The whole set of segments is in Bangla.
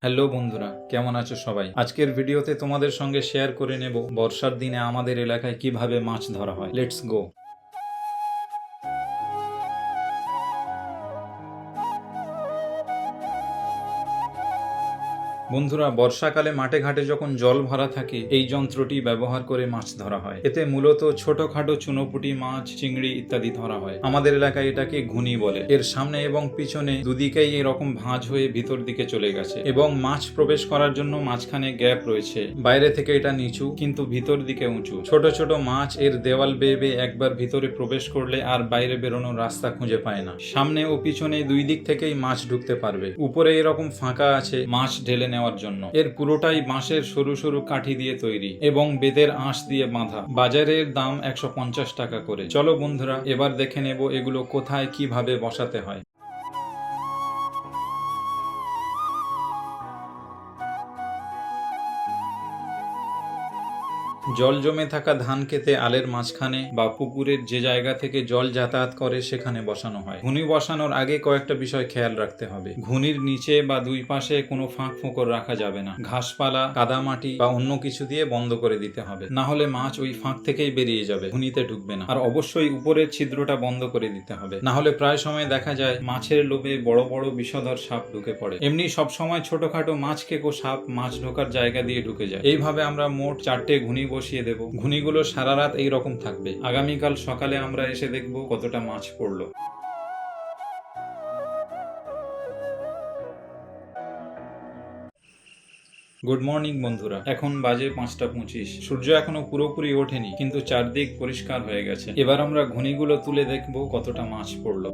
হ্যালো বন্ধুরা, কেমন আছো সবাই? আজকের ভিডিওতে তোমাদের সঙ্গে শেয়ার করে নেব বর্ষার দিনে আমাদের এলাকায় কিভাবে মাছ ধরা হয়। Let's go. বন্ধুরা, বর্ষাকালে মাঠে ঘাটে যখন জল ভরা থাকে এই যন্ত্রটি ব্যবহার করে মাছ ধরা হয়। এতে মূলত ছোটখাটো চুনোপুঁটি মাছ, চিংড়ি ইত্যাদি ধরা হয়। আমাদের এলাকায় এটাকে ঘুনি বলে। এর সামনে এবং পিছনে দুদিকেই এরকম ভাঁজ হয়ে ভিতর দিকে চলে গেছে এবং মাছ প্রবেশ করার জন্য মাঝখানে গ্যাপ রয়েছে। বাইরে থেকে এটা নিচু কিন্তু ভিতর দিকে উঁচু। ছোট ছোট মাছ এর দেওয়াল বেয়ে বেয়ে একবার ভিতরে প্রবেশ করলে আর বাইরে বেরোনোর রাস্তা খুঁজে পায় না। সামনে ও পিছনে দুই দিক থেকেই মাছ ঢুকতে পারবে। উপরে এরকম ফাঁকা আছে মাছ ঢেলে নেওয়ার জন্য। এর পুরোটাই বাঁশের সরু সরু কাঠি দিয়ে তৈরি এবং বেতের আঁশ দিয়ে বাঁধা। বাজারের দাম 150 টাকা করে। চলো বন্ধুরা, এবার দেখে নেব এগুলো কোথায় কিভাবে বসাতে হয়। জল জমে থাকা ধান খেতে আলের মাঝখানে বা পুকুরের যে জায়গা থেকে জল যাতায়াত করে সেখানে বসানো হয়। ঘুনি বসানোর আগে কয়েকটা বিষয় খেয়াল রাখতে হবে। ঘুনির নিচে বা দুই পাশে কোনো ফাঁক ফোকর রাখা যাবে না। ঘাসপালা, কাদামাটি বা অন্য কিছু দিয়ে বন্ধ করে দিতে হবে, না হলে মাছ ওই ফাঁক থেকেই বেরিয়ে যাবে, ঘুনিতে ঢুকবে না। আর অবশ্যই উপরের ছিদ্রটা বন্ধ করে দিতে হবে, না হলে প্রায় সময় দেখা যায় মাছের লোভে বড় বড় বিষধর সাপ ঢুকে পড়ে। এমনি সব সময় ছোটখাটো মাছ খেকো সাপ মাছ ঢোকার জায়গা দিয়ে ঢুকে যায়। এইভাবে আমরা মোট 4টে ঘুনি বসিয়ে দেব। ঘুনিগুলো সারা রাত এইরকম থাকবে। আগামীকাল সকালে আমরা এসে দেখব কতটা মাছ পড়লো। গুড মর্নিং বন্ধুরা, এখন বাজে 5টা 25। সূর্য এখনো পুরোপুরি ওঠেনি কিন্তু চারদিক পরিষ্কার হয়ে গেছে। এবার আমরা ঘুনিগুলো তুলে দেখব কতটা মাছ পড়লো।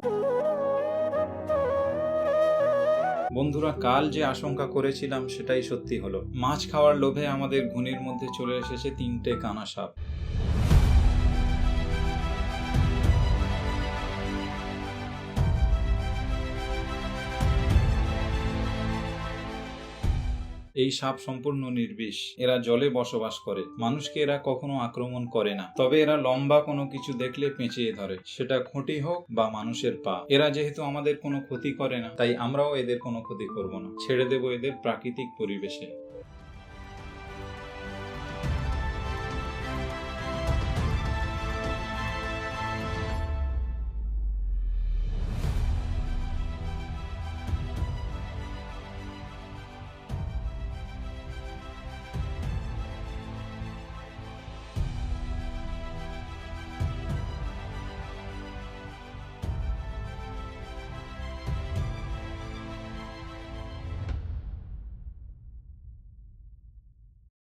বন্ধুরা, কাল যে আশঙ্কা করেছিলাম সেটাই সত্যি হলো। মাছ খাওয়ার লোভে আমাদের ঘুনির মধ্যে চলে এসেছে 3টে কানা সাপ। এই সাপ সম্পূর্ণ নির্বিষ। এরা জলে বসবাস করে। মানুষকে এরা কখনো আক্রমণ করে না, তবে এরা লম্বা কোনো কিছু দেখলে পেঁচিয়ে ধরে, সেটা খুঁটি হোক বা মানুষের পা। এরা যেহেতু আমাদের কোনো ক্ষতি করে না, তাই আমরাও এদের কোনো ক্ষতি করব না, ছেড়ে দেব এদের প্রাকৃতিক পরিবেশে।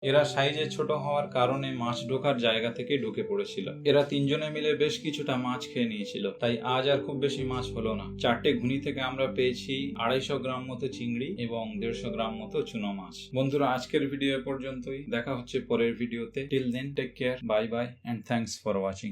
এরা সাইজে ছোট হওয়ার কারণে মাছ ঢোকার জায়গা থেকে ঢুকে পড়েছিল। এরা 3জনে মিলে বেশ কিছুটা মাছ খেয়ে নিয়েছিল, তাই আজ আর খুব বেশি মাছ হলো না। 4টে ঘুনি থেকে আমরা পেয়েছি 250 গ্রাম মতো চিংড়ি এবং 150 গ্রাম মতো চুনো মাছ। বন্ধুরা, আজকের ভিডিও পর্যন্তই। দেখা হচ্ছে পরের ভিডিওতে। Till then, take care, bye bye, and thanks for watching.